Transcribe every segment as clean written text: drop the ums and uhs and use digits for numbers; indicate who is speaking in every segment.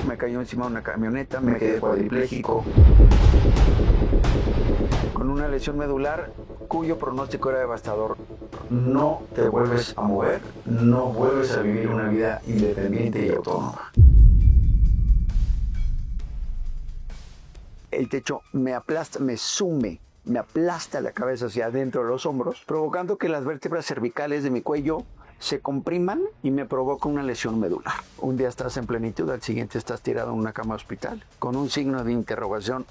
Speaker 1: Me cayó encima de una camioneta, me quedé cuadripléjico, con una lesión medular cuyo pronóstico era devastador. No te vuelves a mover, no vuelves a vivir una vida independiente y autónoma. El techo me aplasta, me sume, me aplasta la cabeza hacia adentro de los hombros, provocando que las vértebras cervicales de mi cuello se compriman y me provoca una lesión medular. Un día estás en plenitud, al siguiente estás tirado en una cama de hospital, con un signo de interrogación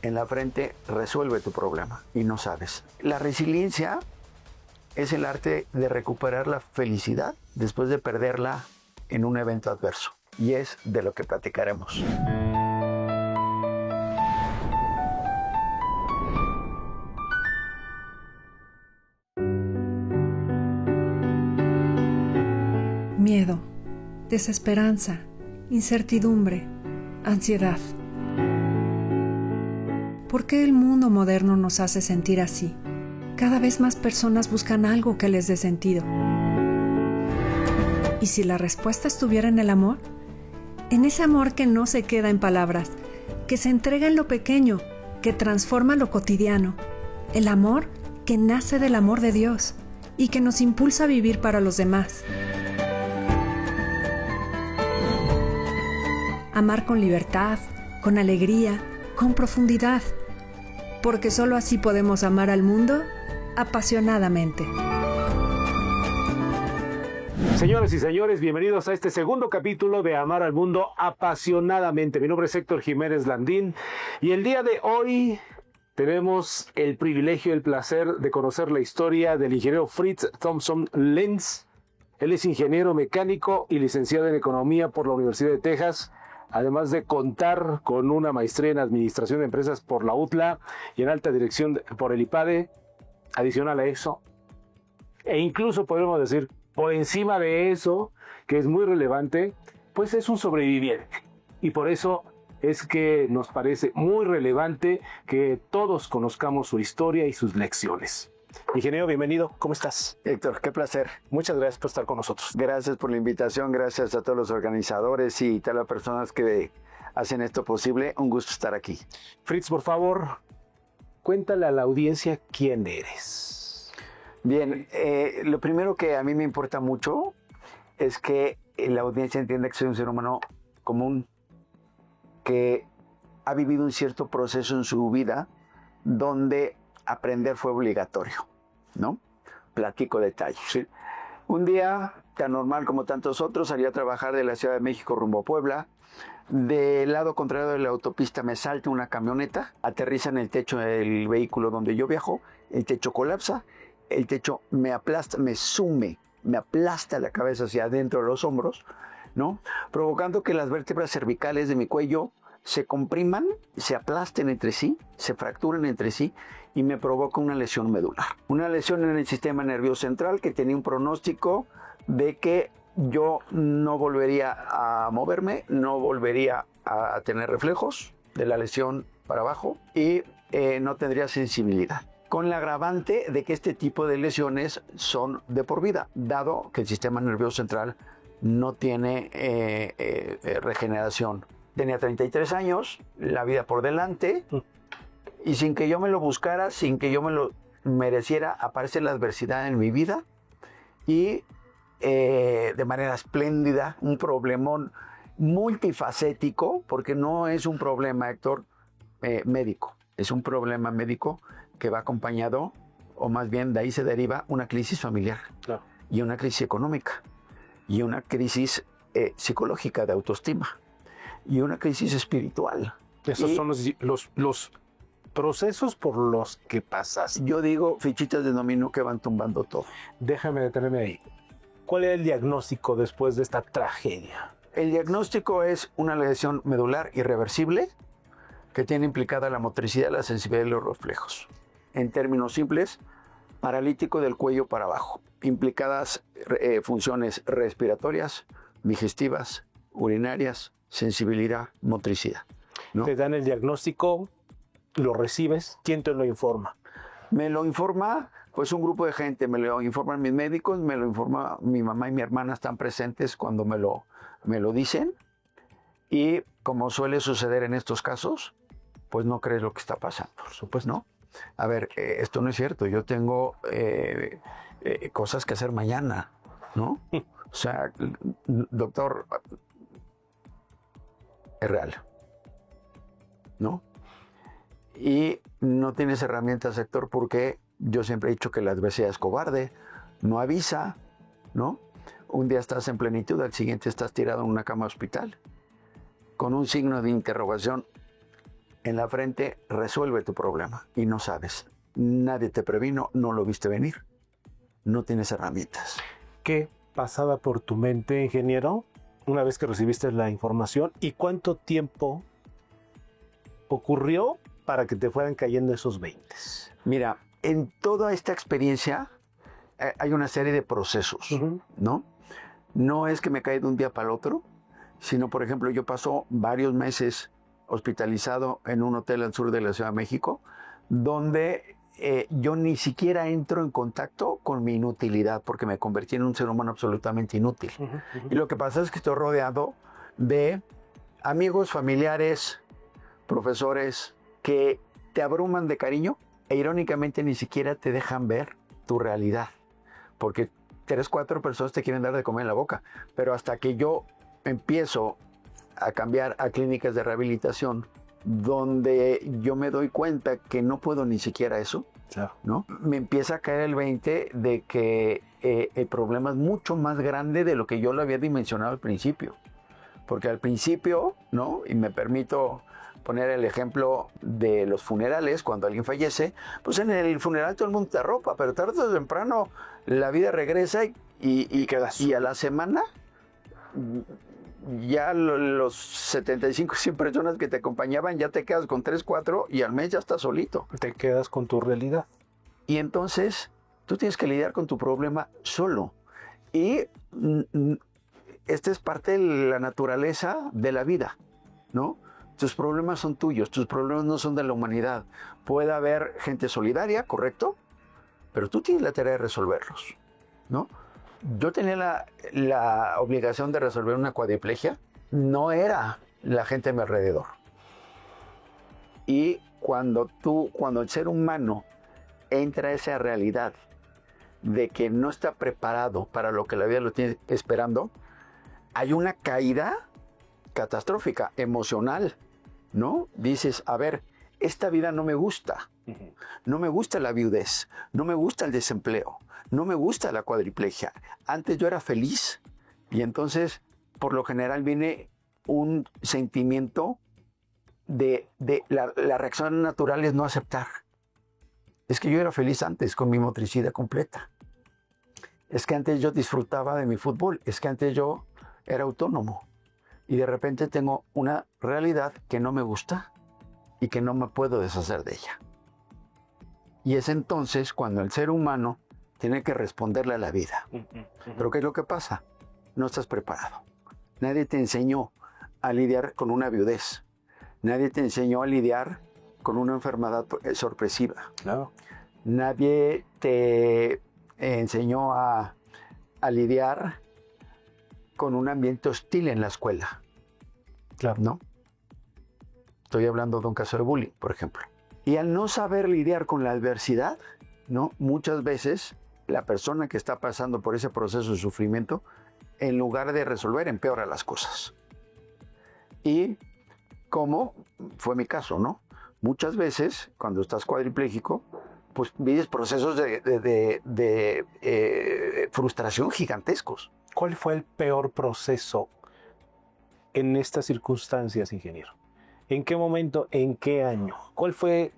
Speaker 1: en la frente. Resuelve tu problema y no sabes. La resiliencia es el arte de recuperar la felicidad después de perderla en un evento adverso. Y es de lo que platicaremos.
Speaker 2: Miedo, desesperanza, incertidumbre, ansiedad. ¿Por qué el mundo moderno nos hace sentir así? Cada vez más personas buscan algo que les dé sentido. ¿Y si la respuesta estuviera en el amor? En ese amor que no se queda en palabras, que se entrega en lo pequeño, que transforma lo cotidiano. El amor que nace del amor de Dios y que nos impulsa a vivir para los demás. Amar con libertad, con alegría, con profundidad, porque solo así podemos amar al mundo apasionadamente.
Speaker 3: Señoras y señores, bienvenidos a este segundo capítulo de Amar al Mundo Apasionadamente. Mi nombre es Héctor Jiménez Landín y el día de hoy tenemos el privilegio y el placer de conocer la historia del ingeniero Fritz Thompson Lenz. Él es ingeniero mecánico y licenciado en Economía por la Universidad de Texas, además de contar con una maestría en Administración de Empresas por la UTLA y en Alta Dirección por el IPADE. Adicional a eso, e incluso podemos decir por encima de eso, que es muy relevante, pues es un sobreviviente. Y por eso es que nos parece muy relevante que todos conozcamos su historia y sus lecciones. Ingeniero, bienvenido. ¿Cómo estás?
Speaker 1: Héctor, qué placer.
Speaker 3: Muchas gracias por estar con nosotros.
Speaker 1: Gracias por la invitación, gracias a todos los organizadores y todas las personas que hacen esto posible. Un gusto estar aquí.
Speaker 3: Fritz, por favor, cuéntale a la audiencia quién eres.
Speaker 1: Bien, lo primero que a mí me importa mucho es que la audiencia entienda que soy un ser humano común, que ha vivido un cierto proceso en su vida donde aprender fue obligatorio, ¿no? Platico detalles.
Speaker 3: Sí.
Speaker 1: Un día, tan normal como tantos otros, salí a trabajar de la Ciudad de México rumbo a Puebla. Del lado contrario de la autopista me salta una camioneta, aterriza en el techo del vehículo donde yo viajo, el techo colapsa, el techo me aplasta, me sume, me aplasta la cabeza hacia adentro de los hombros, ¿no? Provocando que las vértebras cervicales de mi cuello se compriman, se aplasten entre sí, se fracturen entre sí y me provoca una lesión medular. Una lesión en el sistema nervioso central que tenía un pronóstico de que yo no volvería a moverme, no volvería a tener reflejos de la lesión para abajo y no tendría sensibilidad. Con la agravante de que este tipo de lesiones son de por vida, dado que el sistema nervioso central no tiene regeneración. Tenía 33 años, la vida por delante, y sin que yo me lo buscara, sin que yo me lo mereciera, aparece la adversidad en mi vida y de manera espléndida, un problemón multifacético, porque no es un problema, Héctor, médico, es un problema médico que va acompañado, o más bien de ahí se deriva una crisis familiar,
Speaker 3: Claro.
Speaker 1: Y una crisis económica, y una crisis psicológica de autoestima, y una crisis espiritual.
Speaker 3: Esos son los procesos por los que pasas.
Speaker 1: Yo digo fichitas de dominó que van tumbando todo.
Speaker 3: Déjame detenerme ahí. ¿Cuál era el diagnóstico después de esta tragedia?
Speaker 1: El diagnóstico es una lesión medular irreversible que tiene implicada la motricidad, la sensibilidad y los reflejos. En términos simples, paralítico del cuello para abajo, implicadas funciones respiratorias, digestivas, urinarias, sensibilidad, motricidad, ¿no?
Speaker 3: Te dan el diagnóstico, lo recibes, ¿quién te lo informa?
Speaker 1: Me lo informa pues un grupo de gente, me lo informan mis médicos, me lo informa mi mamá y mi hermana, están presentes cuando me lo me lo dicen y como suele suceder en estos casos, pues no crees lo que está pasando.
Speaker 3: Por supuesto.
Speaker 1: ¿No? A ver, esto no es cierto, yo tengo cosas que hacer mañana, ¿no? O sea, doctor, es real, ¿no? Y no tienes herramientas, Héctor, porque yo siempre he dicho que la adversidad es cobarde, no avisa, ¿no? Un día estás en plenitud, al siguiente estás tirado en una cama de hospital, con un signo de interrogación en la frente. Resuelve tu problema y no sabes. Nadie te previno, no lo viste venir, no tienes herramientas.
Speaker 3: ¿Qué pasaba por tu mente, ingeniero, una vez que recibiste la información? ¿Y cuánto tiempo ocurrió para que te fueran cayendo esos 20?
Speaker 1: Mira, en toda esta experiencia hay una serie de procesos, ¿no? No es que me cae de un día para el otro, sino, por ejemplo, yo paso varios meses hospitalizado en un hotel al sur de la Ciudad de México, donde yo ni siquiera entro en contacto con mi inutilidad, porque me convertí en un ser humano absolutamente inútil. Y lo que pasa es que estoy rodeado de amigos, familiares, profesores que te abruman de cariño e irónicamente ni siquiera te dejan ver tu realidad, porque 3, 4 personas te quieren dar de comer en la boca, pero hasta que yo empiezo a cambiar a clínicas de rehabilitación donde yo me doy cuenta que no puedo ni siquiera eso,
Speaker 3: claro,
Speaker 1: ¿no? Me empieza a caer el 20 de que el problema es mucho más grande de lo que yo lo había dimensionado al principio, porque al principio, ¿no? Y me permito poner el ejemplo de los funerales. Cuando alguien fallece, pues en el funeral todo el mundo te arropa, pero tarde o temprano la vida regresa y a la semana ya los 75, 100 personas que te acompañaban ya te quedas con 3, 4 y al mes ya estás solito.
Speaker 3: Te quedas con tu realidad.
Speaker 1: Y entonces tú tienes que lidiar con tu problema solo. Y esta es parte de la naturaleza de la vida, ¿no? Tus problemas son tuyos, tus problemas no son de la humanidad. Puede haber gente solidaria, correcto, pero tú tienes la tarea de resolverlos, ¿no? Yo tenía la obligación de resolver una cuadriplegia, no era la gente a mi alrededor. Y cuando el ser humano entra a esa realidad de que no está preparado para lo que la vida lo tiene esperando, hay una caída catastrófica, emocional, ¿no? Dices, a ver, esta vida no me gusta. No me gusta la viudez, no me gusta el desempleo, no me gusta la cuadriplegia. Antes yo era feliz y entonces, por lo general, viene un sentimiento de la reacción natural es no aceptar. Es que yo era feliz antes con mi motricidad completa. Es que antes yo disfrutaba de mi fútbol, es que antes yo era autónomo. Y de repente tengo una realidad que no me gusta y que no me puedo deshacer de ella. Y es entonces cuando el ser humano tiene que responderle a la vida. Pero ¿qué es lo que pasa? No estás preparado. Nadie te enseñó a lidiar con una viudez. Nadie te enseñó a lidiar con una enfermedad sorpresiva.
Speaker 3: Claro.
Speaker 1: Nadie te enseñó a lidiar con un ambiente hostil en la escuela.
Speaker 3: Claro.
Speaker 1: ¿No? Estoy hablando de un caso de bullying, por ejemplo. Y al no saber lidiar con la adversidad, ¿no? Muchas veces la persona que está pasando por ese proceso de sufrimiento, en lugar de resolver, empeora las cosas. Y como fue mi caso, ¿no? Muchas veces, cuando estás cuadripléjico, pues vives procesos de frustración gigantescos.
Speaker 3: ¿Cuál fue el peor proceso en estas circunstancias, ingeniero? ¿En qué momento, en qué año? ¿Cuál fue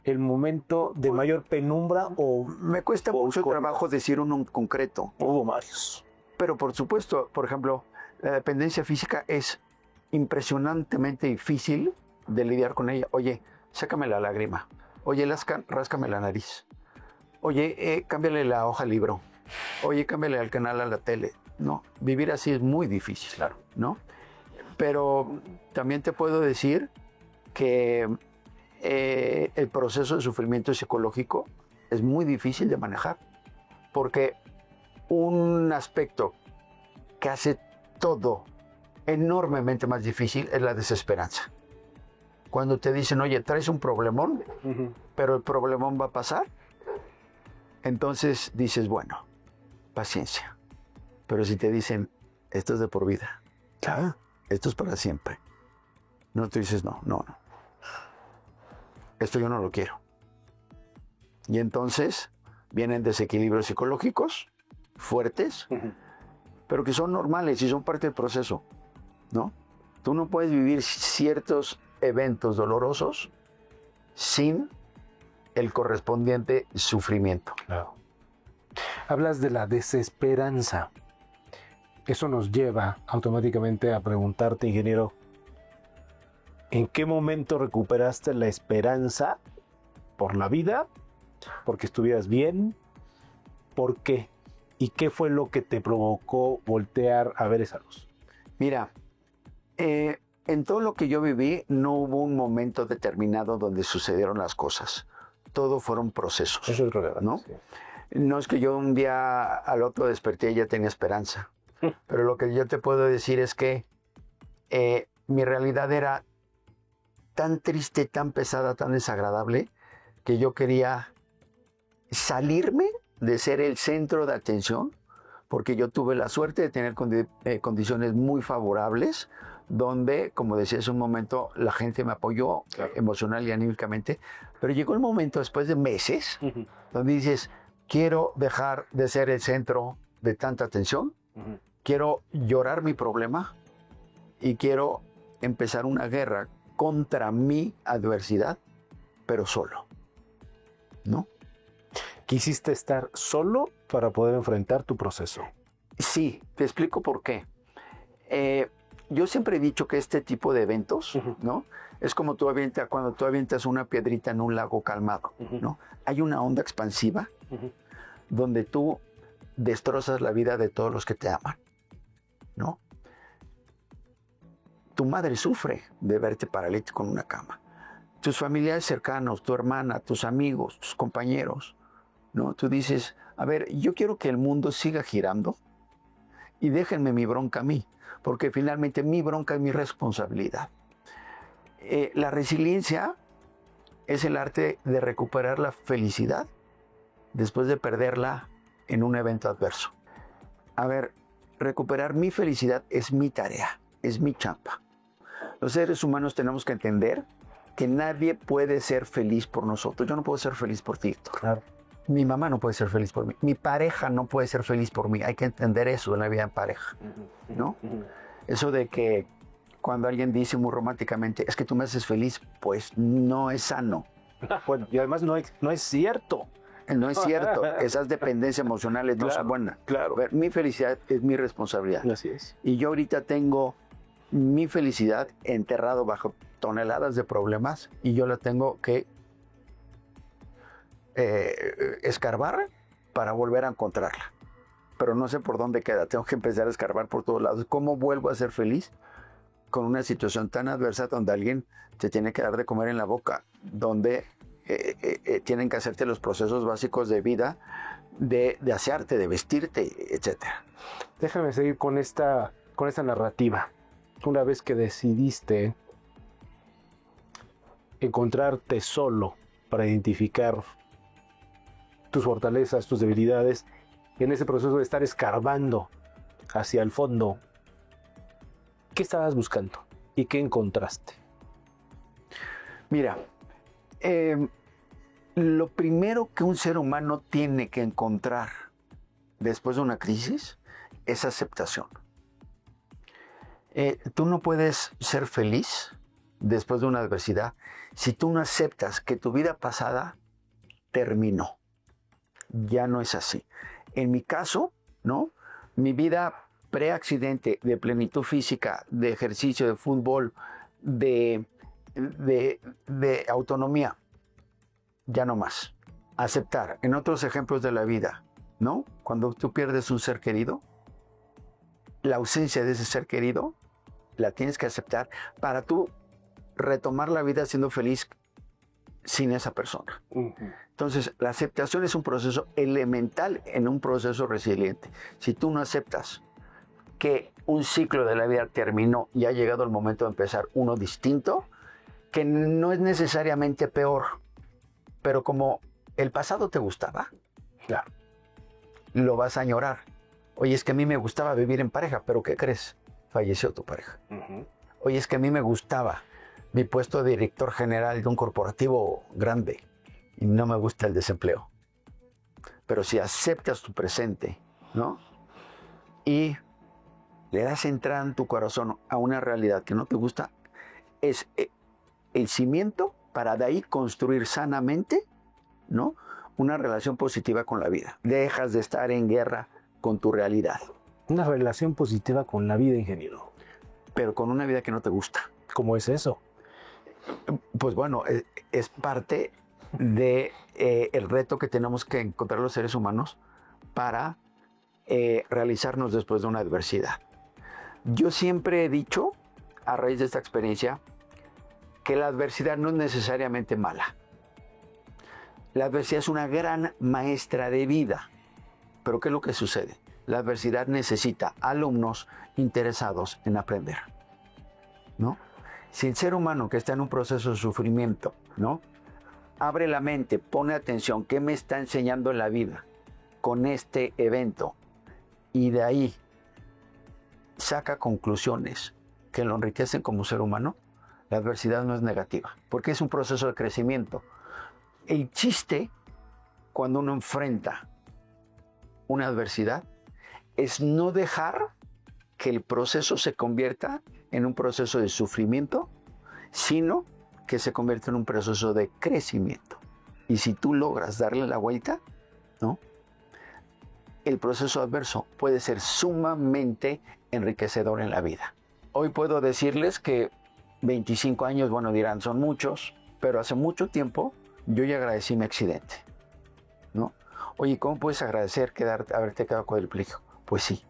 Speaker 3: el momento de mayor penumbra o...?
Speaker 1: Me cuesta mucho trabajo decir uno en concreto.
Speaker 3: Hubo varios.
Speaker 1: Pero por supuesto, por ejemplo, la dependencia física es impresionantemente difícil de lidiar con ella. Oye, sácame la lágrima. Oye, ráscame la nariz. Oye, cámbiale la hoja al libro. Oye, cámbiale al canal a la tele. No, vivir así es muy difícil,
Speaker 3: claro,
Speaker 1: ¿no? Pero también te puedo decir que el proceso de sufrimiento psicológico es muy difícil de manejar, porque un aspecto que hace todo enormemente más difícil es la desesperanza. Cuando te dicen, oye, traes un problemón, pero el problemón va a pasar, entonces dices, bueno, paciencia. Pero si te dicen, esto es de por vida, esto es para siempre, no, tú dices, no, esto yo no lo quiero. Y entonces vienen desequilibrios psicológicos fuertes, pero que son normales y son parte del proceso, ¿no? Tú no puedes vivir ciertos eventos dolorosos sin el correspondiente sufrimiento.
Speaker 3: Claro. Hablas de la desesperanza. Eso nos lleva automáticamente a preguntarte, ingeniero, ¿en qué momento recuperaste la esperanza por la vida? ¿Porque estuvieras bien? ¿Por qué? ¿Y qué fue lo que te provocó voltear a ver esa luz?
Speaker 1: Mira, en todo lo que yo viví no hubo un momento determinado donde sucedieron las cosas. Todo fueron procesos.
Speaker 3: Eso es relevante,
Speaker 1: ¿no?
Speaker 3: Sí.
Speaker 1: No es que yo un día al otro desperté y ya tenía esperanza. Pero lo que yo te puedo decir es que mi realidad era tan triste, tan pesada, tan desagradable, que yo quería salirme de ser el centro de atención, porque yo tuve la suerte de tener condiciones muy favorables, donde, como decía hace un momento, la gente me apoyó emocional y anímicamente, pero llegó el momento después de meses, donde dices, quiero dejar de ser el centro de tanta atención, quiero llorar mi problema y quiero empezar una guerra contra mi adversidad, pero solo, ¿no?
Speaker 3: ¿Quisiste estar solo para poder enfrentar tu proceso?
Speaker 1: Sí, te explico por qué. Yo siempre he dicho que este tipo de eventos, ¿no? Es como cuando tú avientas una piedrita en un lago calmado, ¿no? Hay una onda expansiva donde tú destrozas la vida de todos los que te aman, ¿no? Tu madre sufre de verte paralítico en una cama. Tus familiares cercanos, tu hermana, tus amigos, tus compañeros, ¿no? Tú dices, a ver, yo quiero que el mundo siga girando y déjenme mi bronca a mí, porque finalmente mi bronca es mi responsabilidad. La resiliencia es el arte de recuperar la felicidad después de perderla en un evento adverso. A ver, recuperar mi felicidad es mi tarea, es mi chamba. Los seres humanos tenemos que entender que nadie puede ser feliz por nosotros. Yo no puedo ser feliz por ti, Héctor.
Speaker 3: Claro.
Speaker 1: Mi mamá no puede ser feliz por mí. Mi pareja no puede ser feliz por mí. Hay que entender eso en la vida en pareja, ¿no? Eso de que cuando alguien dice muy románticamente, es que tú me haces feliz, pues no es sano.
Speaker 3: Bueno, y además no es cierto.
Speaker 1: No es cierto. Esas dependencias emocionales no son buenas.
Speaker 3: Claro.
Speaker 1: A ver, mi felicidad es mi responsabilidad.
Speaker 3: Así es.
Speaker 1: Y yo ahorita tengo mi felicidad enterrado bajo toneladas de problemas y yo la tengo que escarbar para volver a encontrarla. Pero no sé por dónde queda. Tengo que empezar a escarbar por todos lados. ¿Cómo vuelvo a ser feliz con una situación tan adversa donde alguien te tiene que dar de comer en la boca, donde tienen que hacerte los procesos básicos de vida, de asearte, de vestirte, etcétera?
Speaker 3: Déjame seguir con esta narrativa. Una vez que decidiste encontrarte solo para identificar tus fortalezas, tus debilidades, en ese proceso de estar escarbando hacia el fondo, ¿qué estabas buscando y qué encontraste?
Speaker 1: Mira, lo primero que un ser humano tiene que encontrar después de una crisis es aceptación. Tú no puedes ser feliz después de una adversidad si tú no aceptas que tu vida pasada terminó. Ya no es así. En mi caso, ¿no? Mi vida pre-accidente, de plenitud física, de ejercicio, de fútbol, de autonomía, ya no más. Aceptar. En otros ejemplos de la vida, ¿no? Cuando tú pierdes un ser querido, la ausencia de ese ser querido la tienes que aceptar para tú retomar la vida siendo feliz sin esa persona. Entonces, la aceptación es un proceso elemental en un proceso resiliente. Si tú no aceptas que un ciclo de la vida terminó y ha llegado el momento de empezar uno distinto, que no es necesariamente peor, pero como el pasado te gustaba,
Speaker 3: Claro.
Speaker 1: lo vas a añorar. Oye, es que a mí me gustaba vivir en pareja, pero ¿qué crees? Falleció tu pareja.
Speaker 3: Ujú.
Speaker 1: Oye, es que a mí me gustaba mi puesto de director general de un corporativo grande y no me gusta el desempleo. Pero si aceptas tu presente, ¿no? Y le das entrada en tu corazón a una realidad que no te gusta, es el cimiento para de ahí construir sanamente, ¿no? Una relación positiva con la vida. Dejas de estar en guerra con tu realidad,
Speaker 3: Una relación positiva con la vida, ingeniero.
Speaker 1: pero con una vida que no te gusta.
Speaker 3: ¿Cómo es eso?
Speaker 1: Pues bueno, es parte de el reto que tenemos que encontrar los seres humanos para realizarnos después de una adversidad. Yo siempre he dicho, a raíz de esta experiencia, que la adversidad no es necesariamente mala. La adversidad es una gran maestra de vida. Pero ¿qué es lo que sucede? La adversidad necesita alumnos interesados en aprender, ¿no? Si el ser humano que está en un proceso de sufrimiento, ¿no?, abre la mente, pone atención, ¿qué me está enseñando en la vida con este evento? Y de ahí saca conclusiones que lo enriquecen como ser humano, la adversidad no es negativa, porque es un proceso de crecimiento. El chiste, cuando uno enfrenta una adversidad, es no dejar que el proceso se convierta en un proceso de sufrimiento, sino que se convierta en un proceso de crecimiento. Y si tú logras darle la vuelta, ¿no?, el proceso adverso puede ser sumamente enriquecedor en la vida. Hoy puedo decirles que 25 años, bueno, dirán, son muchos, pero hace mucho tiempo yo ya agradecí mi accidente, ¿no? Oye, ¿cómo puedes agradecer haberte quedado cuadripléjico? Pues sí,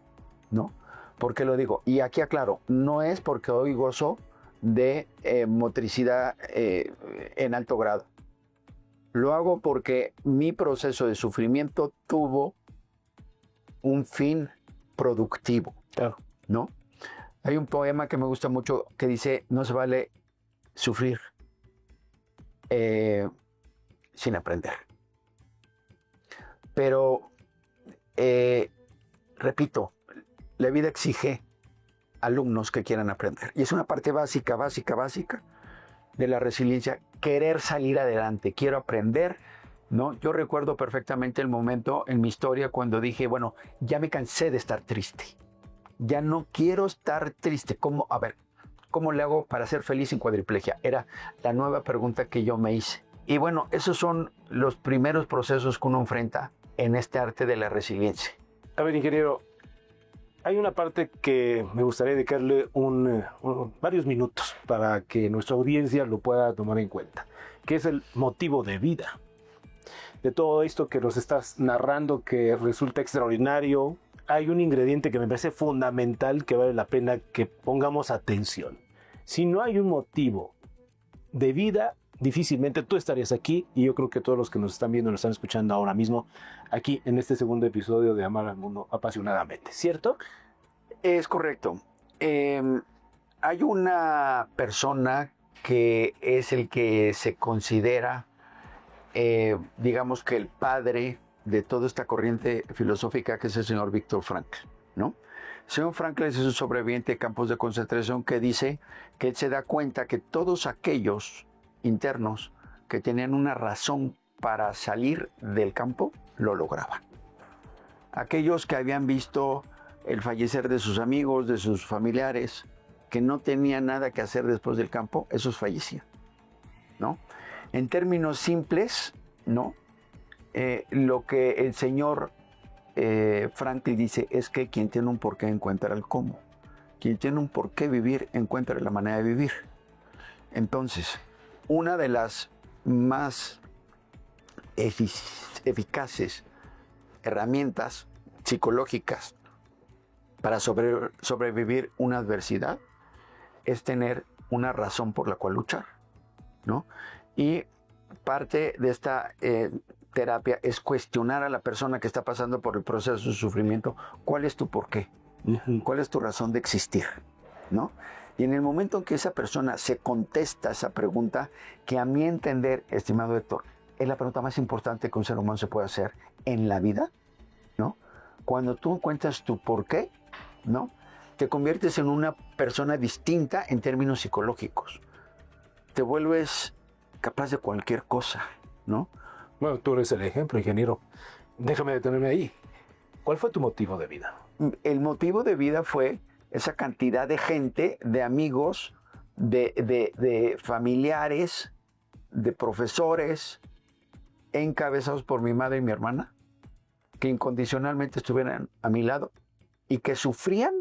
Speaker 1: ¿no? ¿Por qué lo digo? Y aquí aclaro, no es porque hoy gozo de motricidad en alto grado. Lo hago porque mi proceso de sufrimiento tuvo un fin productivo,
Speaker 3: Claro.
Speaker 1: ¿no? Hay un poema que me gusta mucho que dice, no se vale sufrir sin aprender. Pero, repito, la vida exige alumnos que quieran aprender. Y es una parte básica de la resiliencia, querer salir adelante, quiero aprender, ¿no? Yo recuerdo perfectamente el momento en mi historia cuando dije, bueno, ya me cansé de estar triste. Ya no quiero estar triste. ¿Cómo? A ver, ¿cómo le hago para ser feliz sin cuadriplegia? Era la nueva pregunta que yo me hice. Y bueno, esos son los primeros procesos que uno enfrenta en este arte de la resiliencia.
Speaker 3: A ver, ingeniero, hay una parte que me gustaría dedicarle varios minutos para que nuestra audiencia lo pueda tomar en cuenta, que es el motivo de vida. De todo esto que nos estás narrando, que resulta extraordinario, hay un ingrediente que me parece fundamental que vale la pena que pongamos atención. Si no hay un motivo de vida, difícilmente tú estarías aquí, y yo creo que todos los que nos están viendo, nos están escuchando ahora mismo, aquí en este segundo episodio de Amar al Mundo Apasionadamente, ¿cierto?
Speaker 1: Es correcto. Hay una persona que es el que se considera, digamos que el padre de toda esta corriente filosófica, que es el señor Viktor Frankl, ¿no? El señor Frankl es un sobreviviente de campos de concentración que dice que él se da cuenta que todos aquellos internos que tenían una razón para salir del campo, lo lograban. Aquellos que habían visto el fallecer de sus amigos, de sus familiares, que no tenían nada que hacer después del campo, esos fallecían, ¿no? En términos simples, ¿no? Lo que el señor Frankl dice es que quien tiene un porqué encuentra el cómo. Quien tiene un porqué vivir encuentra la manera de vivir. Entonces, una de las más eficaces herramientas psicológicas para sobrevivir una adversidad es tener una razón por la cual luchar, ¿no? Y parte de esta terapia es cuestionar a la persona que está pasando por el proceso de sufrimiento, ¿cuál es tu porqué? ¿Cuál es tu razón de existir? ¿No? Y en el momento en que esa persona se contesta esa pregunta, que a mi entender, estimado Héctor, es la pregunta más importante que un ser humano se puede hacer en la vida, ¿no? Cuando tú encuentras tu por qué, ¿no? Te conviertes en una persona distinta en términos psicológicos. Te vuelves capaz de cualquier cosa, ¿no?
Speaker 3: Bueno, tú eres el ejemplo, ingeniero. Déjame detenerme ahí. ¿Cuál fue tu motivo de vida?
Speaker 1: El motivo de vida fue esa cantidad de gente, de amigos, de familiares, de profesores, encabezados por mi madre y mi hermana, que incondicionalmente estuvieran a mi lado y que sufrían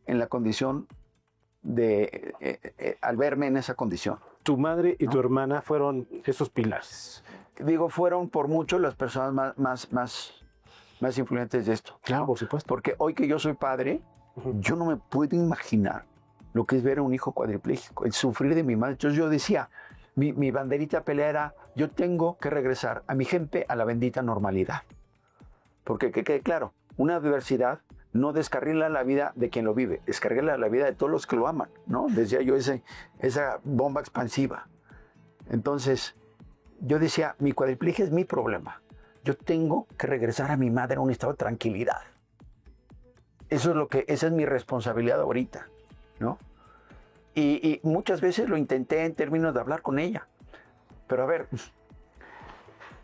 Speaker 1: en la condición al verme en esa condición.
Speaker 3: Tu madre y tu hermana fueron esos pilares.
Speaker 1: Digo, fueron por mucho las personas más influyentes de esto.
Speaker 3: Claro, por supuesto.
Speaker 1: Porque hoy que yo soy padre, yo no me puedo imaginar lo que es ver a un hijo cuadripléjico, el sufrir de mi madre. Entonces yo decía, mi banderita pelea era, yo tengo que regresar a mi gente a la bendita normalidad. Porque que quede claro, una adversidad no descarrila la vida de quien lo vive, descarrila la vida de todos los que lo aman, ¿no? Decía yo esa bomba expansiva. Entonces, yo decía, mi cuadriplegia es mi problema. Yo tengo que regresar a mi madre a un estado de tranquilidad. Esa es mi responsabilidad ahorita, ¿no? Y muchas veces lo intenté en términos de hablar con ella. Pero a ver,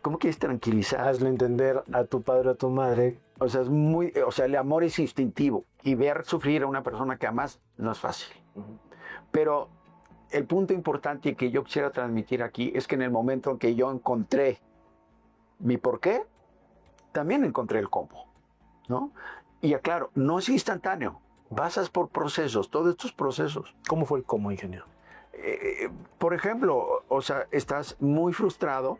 Speaker 1: ¿cómo quieres tranquilizar?
Speaker 3: Hazle entender a tu padre o a tu madre.
Speaker 1: O sea, el amor es instintivo y ver sufrir a una persona que amas no es fácil. Pero el punto importante que yo quisiera transmitir aquí es que en el momento en que yo encontré mi por qué, también encontré el cómo, ¿no? Y aclaro, no es instantáneo, pasas por procesos, todos estos procesos.
Speaker 3: ¿Cómo fue el cómo, ingeniero?
Speaker 1: Por ejemplo, o sea, estás muy frustrado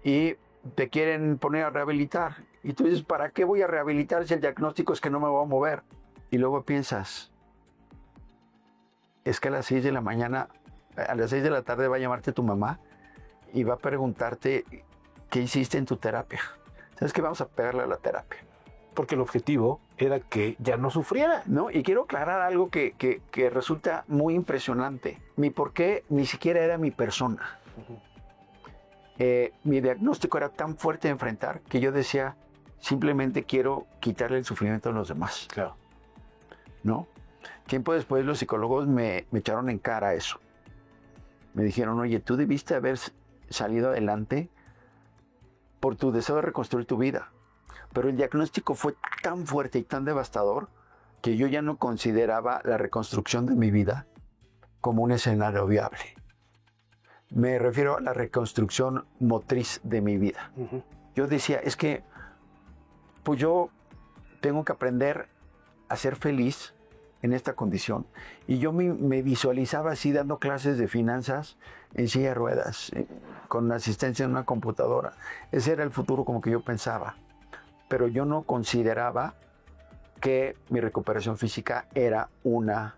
Speaker 1: y te quieren poner a rehabilitar. Y tú dices, ¿para qué voy a rehabilitar si el diagnóstico es que no me voy a mover? Y luego piensas, es que a las 6 de la mañana, a las 6 de la tarde va a llamarte tu mamá y va a preguntarte qué hiciste en tu terapia. ¿Sabes qué? Vamos a pegarle a la terapia.
Speaker 3: Porque el objetivo era que ya no sufriera.
Speaker 1: No, y quiero aclarar algo que resulta muy impresionante. Mi por qué ni siquiera era mi persona. Mi diagnóstico era tan fuerte de enfrentar que yo decía, simplemente quiero quitarle el sufrimiento a los demás.
Speaker 3: Claro.
Speaker 1: ¿No? Tiempo después los psicólogos me echaron en cara eso. Me dijeron, oye, tú debiste haber salido adelante por tu deseo de reconstruir tu vida. Pero el diagnóstico fue tan fuerte y tan devastador que yo ya no consideraba la reconstrucción de mi vida como un escenario viable. Me refiero a la reconstrucción motriz de mi vida. Yo decía, es que pues yo tengo que aprender a ser feliz en esta condición. Y yo me visualizaba así dando clases de finanzas en silla de ruedas, con asistencia en una computadora. Ese era el futuro como que yo pensaba. Pero yo no consideraba que mi recuperación física era una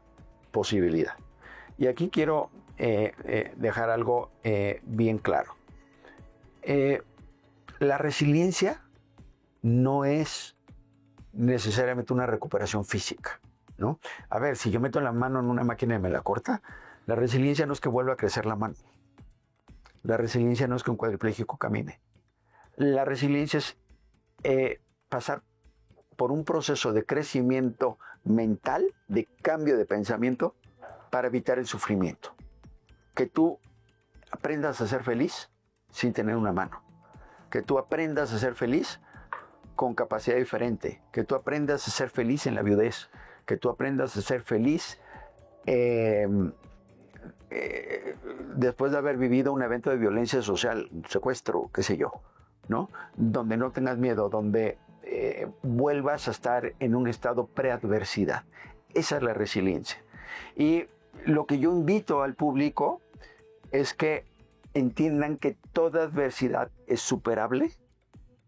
Speaker 1: posibilidad. Y aquí quiero dejar algo bien claro. La resiliencia no es necesariamente una recuperación física, ¿no? A ver, si yo meto la mano en una máquina y me la corta, la resiliencia no es que vuelva a crecer la mano. La resiliencia no es que un cuadripléjico camine. La resiliencia es pasar por un proceso de crecimiento mental, de cambio de pensamiento, para evitar el sufrimiento. Que tú aprendas a ser feliz sin tener una mano. Que tú aprendas a ser feliz con capacidad diferente. Que tú aprendas a ser feliz en la viudez. Que tú aprendas a ser feliz después de haber vivido un evento de violencia social, secuestro, qué sé yo, ¿no? Donde no tengas miedo, donde vuelvas a estar en un estado preadversidad. Esa es la resiliencia. Y lo que yo invito al público es que entiendan que toda adversidad es superable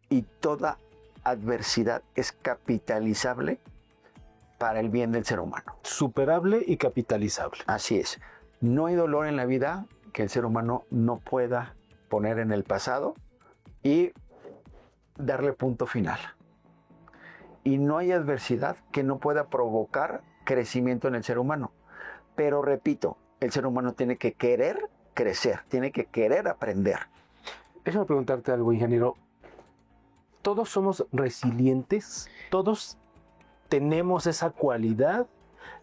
Speaker 1: y toda adversidad es capitalizable para el bien del ser humano.
Speaker 3: Superable y capitalizable.
Speaker 1: Así es. No hay dolor en la vida que el ser humano no pueda poner en el pasado y darle punto final. y no hay adversidad que no pueda provocar crecimiento en el ser humano. Pero repito, el ser humano tiene que querer crecer, tiene que querer aprender.
Speaker 3: Déjame preguntarte algo, ingeniero. ¿Todos somos resilientes? ¿Todos tenemos esa cualidad?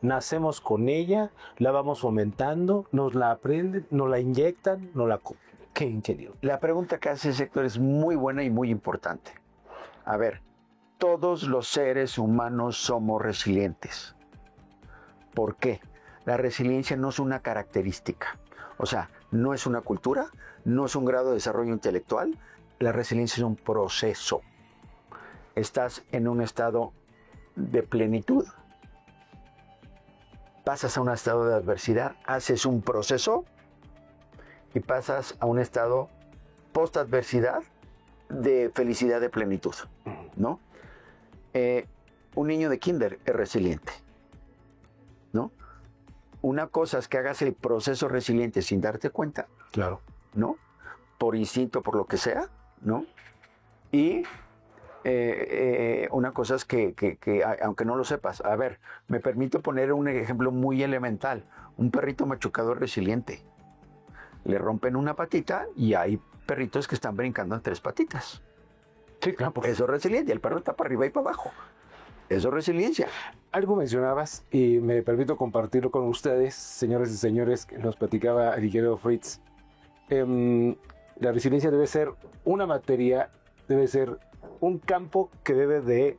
Speaker 3: ¿Nacemos con ella? ¿La vamos fomentando? ¿Nos la aprenden? ¿Nos la inyectan? ¿Nos la... ¿Qué, ingeniero?
Speaker 1: La pregunta que hace Héctor es muy buena y muy importante. A ver, todos los seres humanos somos resilientes. ¿Por qué? La resiliencia no es una característica. O sea, no es una cultura, no es un grado de desarrollo intelectual. La resiliencia es un proceso. Estás en un estado de plenitud. Pasas a un estado de adversidad, haces un proceso y pasas a un estado post-adversidad de felicidad, de plenitud, ¿no? Un niño de kinder es resiliente, ¿no? Una cosa es que hagas el proceso resiliente sin darte cuenta,
Speaker 3: Claro.
Speaker 1: ¿no? Por instinto, por lo que sea, ¿no? Y una cosa es que aunque no lo sepas, a ver, me permito poner un ejemplo muy elemental. Un perrito machucado es resiliente. Le rompen una patita y hay perritos que están brincando en 3 patitas.
Speaker 3: Sí, claro.
Speaker 1: Eso es resiliencia. El perro está para arriba y para abajo. Eso es resiliencia.
Speaker 3: Algo mencionabas y me permito compartirlo con ustedes, señores y señores, que nos platicaba el ingeniero Fritz. La resiliencia debe ser una materia, debe ser un campo que debe de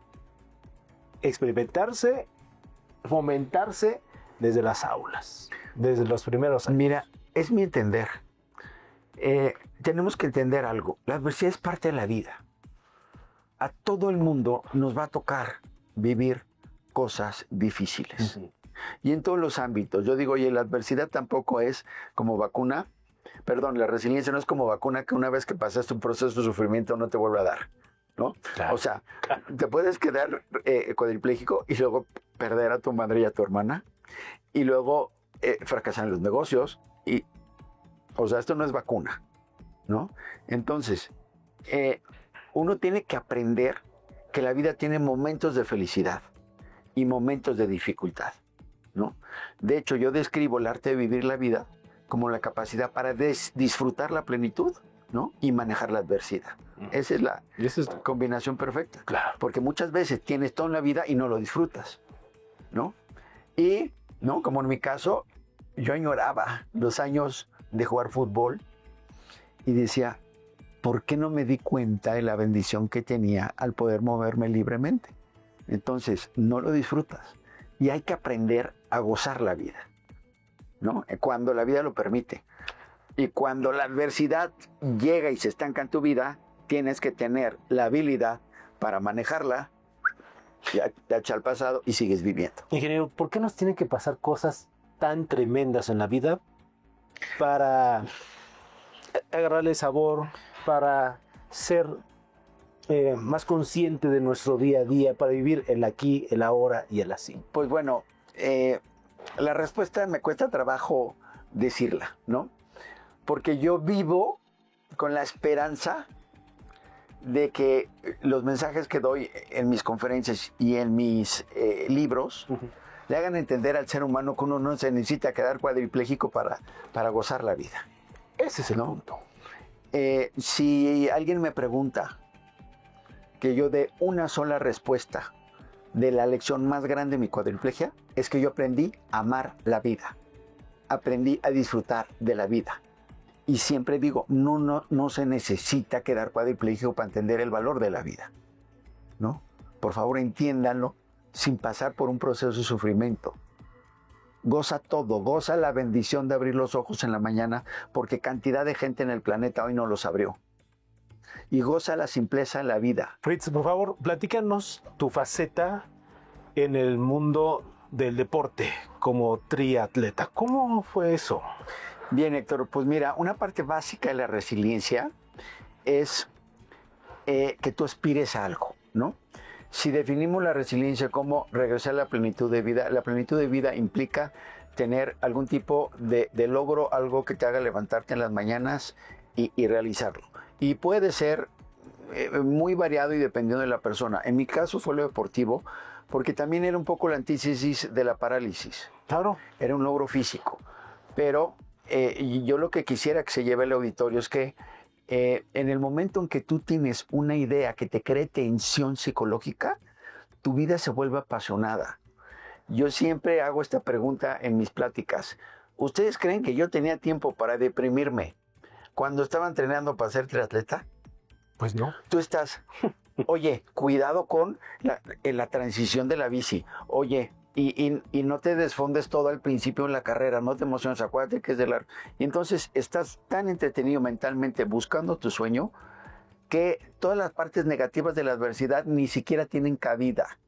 Speaker 3: experimentarse, fomentarse desde las aulas, desde los primeros años.
Speaker 1: Mira, es mi entender. Tenemos que entender algo. La adversidad es parte de la vida. A todo el mundo nos va a tocar vivir cosas difíciles.
Speaker 3: Uh-huh.
Speaker 1: Y en todos los ámbitos. Yo digo, oye, la adversidad tampoco es como vacuna. Perdón, la resiliencia no es como vacuna que una vez que pasaste un proceso de sufrimiento no te vuelve a dar, ¿no?
Speaker 3: Claro.
Speaker 1: O sea, te puedes quedar cuadripléjico y luego perder a tu madre y a tu hermana y luego fracasar en los negocios. Y, o sea, esto no es vacuna, ¿no? Entonces, uno tiene que aprender que la vida tiene momentos de felicidad y momentos de dificultad, ¿no? De hecho, yo describo el arte de vivir la vida como la capacidad para disfrutar la plenitud, ¿no? Y manejar la adversidad. Esa es la combinación perfecta.
Speaker 3: Claro.
Speaker 1: Porque muchas veces tienes todo en la vida y no lo disfrutas, ¿no? Y, ¿no? Como en mi caso, yo añoraba los años de jugar fútbol y decía, ¿por qué no me di cuenta de la bendición que tenía al poder moverme libremente? Entonces, no lo disfrutas. Y hay que aprender a gozar la vida, ¿no? Cuando la vida lo permite. Y cuando la adversidad llega y se estanca en tu vida, tienes que tener la habilidad para manejarla, ya te echa al pasado y sigues viviendo.
Speaker 3: Ingeniero, ¿por qué nos tienen que pasar cosas tan tremendas en la vida para agarrarle sabor, para ser más consciente de nuestro día a día, para vivir el aquí, el ahora y el así?
Speaker 1: Pues bueno, la respuesta me cuesta trabajo decirla, ¿no? Porque yo vivo con la esperanza de que los mensajes que doy en mis conferencias y en mis libros le hagan entender al ser humano que uno no se necesita quedar cuadripléjico para gozar la vida.
Speaker 3: Ese es el
Speaker 1: ¿no?
Speaker 3: punto.
Speaker 1: Si alguien me pregunta que yo dé una sola respuesta de la lección más grande de mi cuadriplegia, es que yo aprendí a amar la vida. Aprendí a disfrutar de la vida. Y siempre digo, no se necesita quedar cuadripléjico para entender el valor de la vida, ¿no? Por favor, entiéndanlo sin pasar por un proceso de sufrimiento. Goza todo, goza la bendición de abrir los ojos en la mañana, porque cantidad de gente en el planeta hoy no los abrió. Y goza la simpleza en la vida.
Speaker 3: Fritz, por favor, platícanos tu faceta en el mundo del deporte como triatleta. ¿Cómo fue eso?
Speaker 1: Bien, Héctor, pues mira, una parte básica de la resiliencia es que tú aspires a algo, ¿no? Si definimos la resiliencia como regresar a la plenitud de vida implica tener algún tipo de logro, algo que te haga levantarte en las mañanas y realizarlo. Y puede ser muy variado y dependiendo de la persona. En mi caso fue lo deportivo, porque también era un poco la antítesis de la parálisis.
Speaker 3: Claro.
Speaker 1: Era un logro físico. Pero yo lo que quisiera que se lleve al auditorio es que en el momento en que tú tienes una idea que te cree tensión psicológica, tu vida se vuelve apasionada. Yo siempre hago esta pregunta en mis pláticas. ¿Ustedes creen que yo tenía tiempo para deprimirme cuando estaba entrenando para ser triatleta?
Speaker 3: Pues no.
Speaker 1: Tú estás, oye, cuidado con la transición de la bici. Oye, y no te desfondes todo al principio en la carrera, no te emociones, acuérdate que es de largo. Y entonces estás tan entretenido mentalmente buscando tu sueño que todas las partes negativas de la adversidad ni siquiera tienen cabida,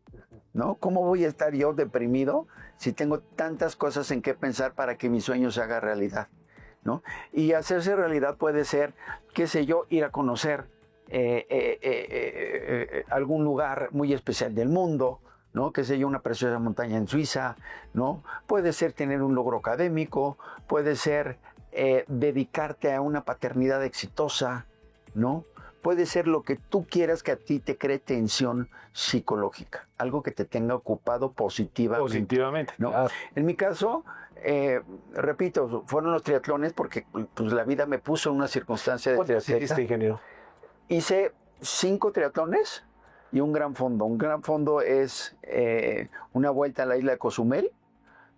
Speaker 1: ¿no? ¿Cómo voy a estar yo deprimido si tengo tantas cosas en qué pensar para que mi sueño se haga realidad, ¿no? Y hacerse realidad puede ser, qué sé yo, ir a conocer algún lugar muy especial del mundo, ¿no? Qué sé yo, una preciosa montaña en Suiza, ¿no? Puede ser tener un logro académico, puede ser dedicarte a una paternidad exitosa, ¿no? Puede ser lo que tú quieras que a ti te cree tensión psicológica, algo que te tenga ocupado positivamente. ¿No?
Speaker 3: Claro.
Speaker 1: En mi caso, repito, fueron los triatlones porque pues, la vida me puso en una circunstancia de
Speaker 3: ¿Cuántos
Speaker 1: triatleta.
Speaker 3: hiciste, ingeniero?
Speaker 1: Hice 5 triatlones y un gran fondo. Un gran fondo es una vuelta a la isla de Cozumel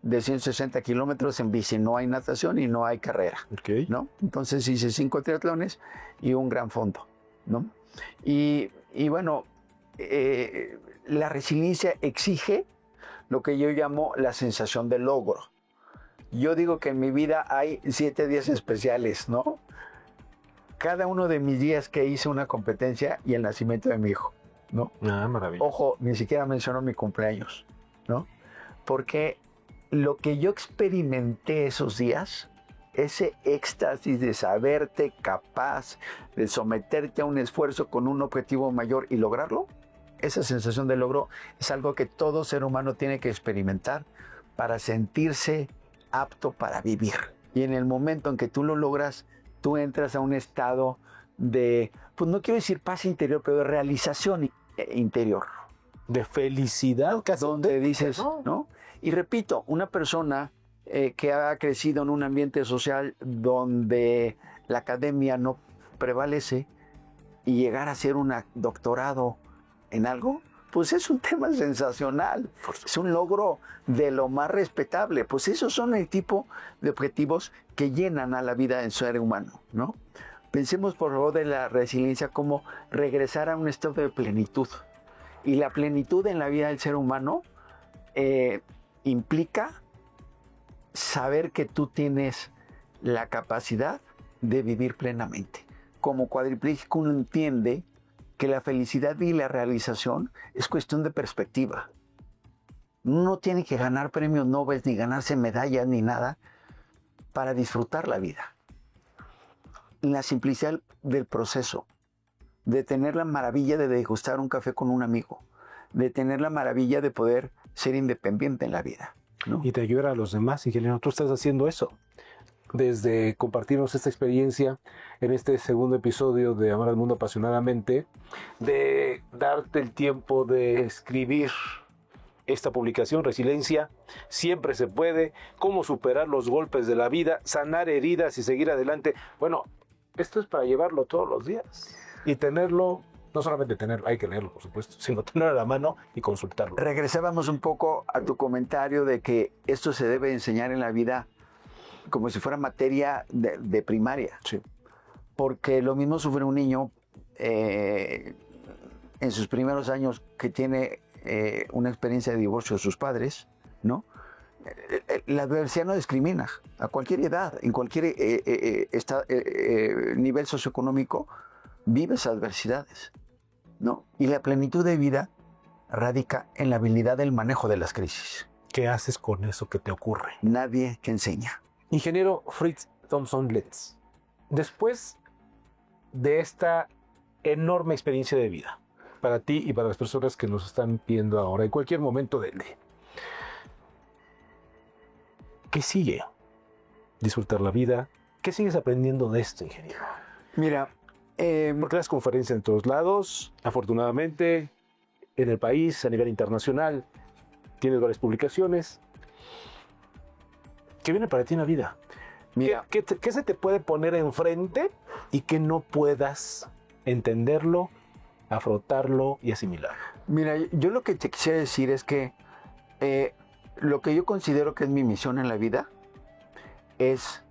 Speaker 1: de 160 kilómetros en bici. No hay natación y no hay carrera,
Speaker 3: Ok.
Speaker 1: ¿no? Entonces hice 5 triatlones y un gran fondo, ¿no? Y bueno, la resiliencia exige lo que yo llamo la sensación de logro. Yo digo que en mi vida hay 7 días especiales, ¿no? Cada uno de mis días que hice una competencia y el nacimiento de mi hijo, ¿no?
Speaker 3: Ah, maravilloso.
Speaker 1: Ojo, ni siquiera menciono mi cumpleaños, ¿no? Porque lo que yo experimenté esos días, ese éxtasis de saberte capaz de someterte a un esfuerzo con un objetivo mayor y lograrlo, esa sensación de logro es algo que todo ser humano tiene que experimentar para sentirse apto para vivir. Y en el momento en que tú lo logras, tú entras a un estado de, pues no quiero decir paz interior, pero de realización interior.
Speaker 3: De felicidad, casi.
Speaker 1: Donde dices, ¿no? Y repito, una persona que ha crecido en un ambiente social donde la academia no prevalece y llegar a ser un doctorado en algo, pues es un tema sensacional, es un logro de lo más respetable. Pues esos son el tipo de objetivos que llenan a la vida del ser humano, ¿no? Pensemos por favor de la resiliencia como regresar a un estado de plenitud. Y la plenitud en la vida del ser humano implica saber que tú tienes la capacidad de vivir plenamente. Como cuadripléjico uno entiende que la felicidad y la realización es cuestión de perspectiva. No tiene que ganar premios Nobel, ni ganarse medallas, ni nada, para disfrutar la vida. La simplicidad del proceso, de tener la maravilla de degustar un café con un amigo, de tener la maravilla de poder ser independiente en la vida, ¿no?
Speaker 3: Y te ayudar a los demás, ingeniero. Tú estás haciendo eso. Desde compartirnos esta experiencia en este segundo episodio de Amar al Mundo Apasionadamente, de darte el tiempo de escribir esta publicación, Resiliencia, siempre se puede, cómo superar los golpes de la vida, sanar heridas y seguir adelante. Bueno, esto es para llevarlo todos los días y tenerlo, no solamente tenerlo, hay que leerlo por supuesto, sino tenerlo a la mano y consultarlo.
Speaker 1: Regresábamos un poco a tu comentario de que esto se debe enseñar en la vida como si fuera materia de primaria.
Speaker 3: Sí.
Speaker 1: Porque lo mismo sufre un niño en sus primeros años que tiene una experiencia de divorcio de sus padres, ¿no? La adversidad no discrimina a cualquier edad, en cualquier nivel socioeconómico, vives adversidades, ¿no? Y la plenitud de vida radica en la habilidad del manejo de las crisis.
Speaker 3: ¿Qué haces con eso que te ocurre?
Speaker 1: Nadie te enseña.
Speaker 3: Ingeniero Fritz Thompson Letts, después de esta enorme experiencia de vida, para ti y para las personas que nos están viendo ahora, en cualquier momento del día, ¿qué sigue? Disfrutar la vida. ¿Qué sigues aprendiendo de esto, ingeniero?
Speaker 1: Mira,
Speaker 3: Porque das conferencias en todos lados, afortunadamente, en el país, a nivel internacional, tienes varias publicaciones. ¿Qué viene para ti en la vida?
Speaker 1: Mira,
Speaker 3: ¿Qué se te puede poner enfrente y que no puedas entenderlo, afrontarlo y asimilar?
Speaker 1: mira, yo lo que te quisiera decir es que lo que yo considero que es mi misión en la vida es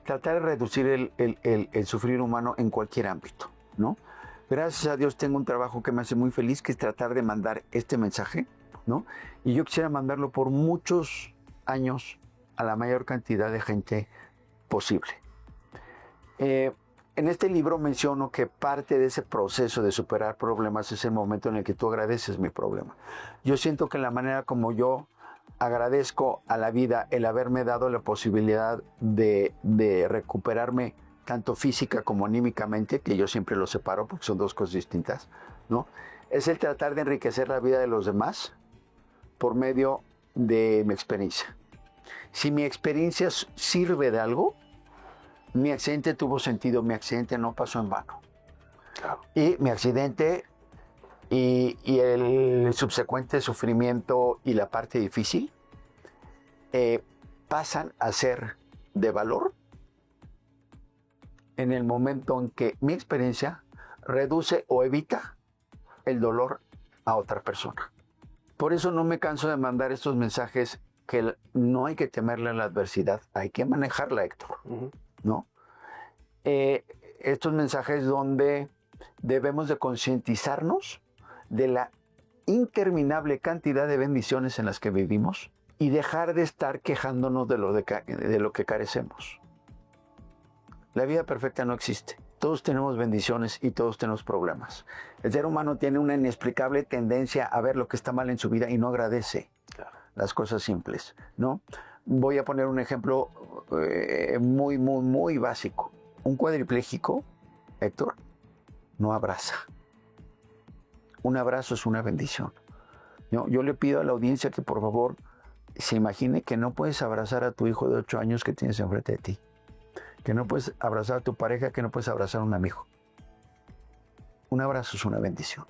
Speaker 1: tratar de reducir el sufrir humano en cualquier ámbito, ¿no? Gracias a Dios tengo un trabajo que me hace muy feliz, que es tratar de mandar este mensaje, ¿no? Y yo quisiera mandarlo por muchos años a la mayor cantidad de gente posible. En este libro menciono que parte de ese proceso de superar problemas es el momento en el que tú agradeces mi problema. Yo siento que la manera como yo agradezco a la vida el haberme dado la posibilidad de recuperarme tanto física como anímicamente, que yo siempre lo separo porque son dos cosas distintas, ¿no? Es el tratar de enriquecer la vida de los demás por medio de mi experiencia. Si mi experiencia sirve de algo, mi accidente tuvo sentido, mi accidente no pasó en vano.
Speaker 3: Claro.
Speaker 1: Y mi accidente y el subsecuente sufrimiento y la parte difícil pasan a ser de valor en el momento en que mi experiencia reduce o evita el dolor a otra persona. Por eso no me canso de mandar estos mensajes que no hay que temerle a la adversidad, hay que manejarla, Héctor, ¿no? Estos mensajes donde debemos de concientizarnos de la interminable cantidad de bendiciones en las que vivimos y dejar de estar quejándonos de lo que carecemos. La vida perfecta no existe. Todos tenemos bendiciones y todos tenemos problemas. El ser humano tiene una inexplicable tendencia a ver lo que está mal en su vida y no agradece las cosas simples, ¿no? Voy a poner un ejemplo muy básico. Un cuadripléjico, Héctor, no abraza. Un abrazo es una bendición. Yo le pido a la audiencia que por favor se imagine que no puedes abrazar a tu hijo de 8 años que tienes enfrente de ti. Que no puedes abrazar a tu pareja, que no puedes abrazar a un amigo. Un abrazo es una bendición.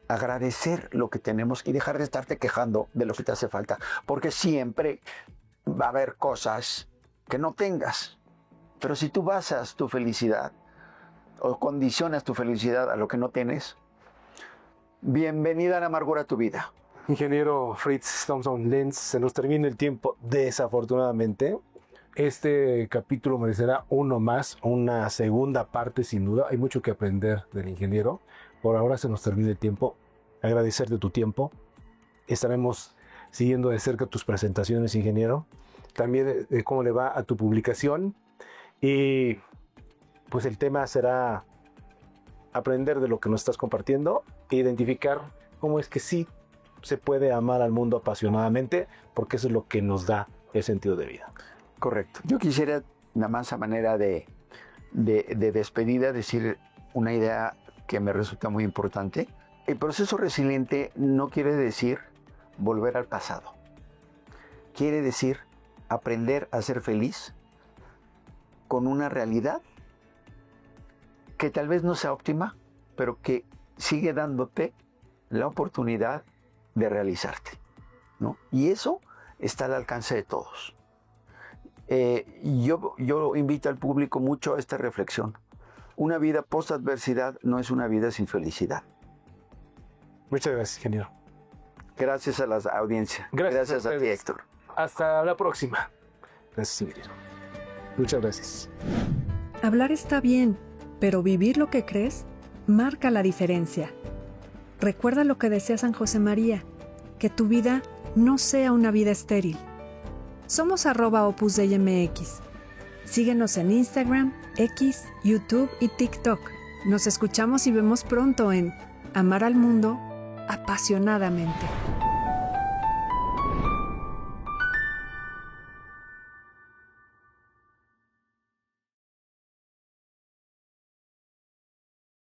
Speaker 1: Agradecer lo que tenemos y dejar de estarte quejando de lo que te hace falta. Porque siempre va a haber cosas que no tengas. Pero si tú basas tu felicidad o condicionas tu felicidad a lo que no tienes, bienvenida a la amargura a tu vida.
Speaker 3: Ingeniero Fritz Thompson Lenz, se nos termina el tiempo desafortunadamente. Este capítulo merecerá uno más, una segunda parte sin duda. Hay mucho que aprender del ingeniero. Por ahora se nos termina el tiempo. Agradecerte tu tiempo. Estaremos siguiendo de cerca tus presentaciones, ingeniero. También de cómo le va a tu publicación. Y pues el tema será aprender de lo que nos estás compartiendo e identificar cómo es que sí se puede amar al mundo apasionadamente, porque eso es lo que nos da el sentido de vida.
Speaker 1: Correcto. Yo quisiera, nada más a manera de despedida, decir una idea que me resulta muy importante. El proceso resiliente no quiere decir volver al pasado. Quiere decir aprender a ser feliz con una realidad que tal vez no sea óptima, pero que sigue dándote la oportunidad de realizarte, ¿no? Y eso está al alcance de todos. Yo invito al público mucho a esta reflexión. Una vida post-adversidad no es una vida sin felicidad.
Speaker 3: Muchas gracias, ingeniero.
Speaker 1: Gracias a la audiencia. Gracias a ti, Héctor.
Speaker 3: Hasta la próxima. Gracias, ingeniero. Muchas gracias.
Speaker 2: Hablar está bien, pero vivir lo que crees marca la diferencia. Recuerda lo que decía San José María, que tu vida no sea una vida estéril. Somos @Opus Dei MX. Síguenos en Instagram, X, YouTube y TikTok. Nos escuchamos y vemos pronto en Amar al Mundo apasionadamente.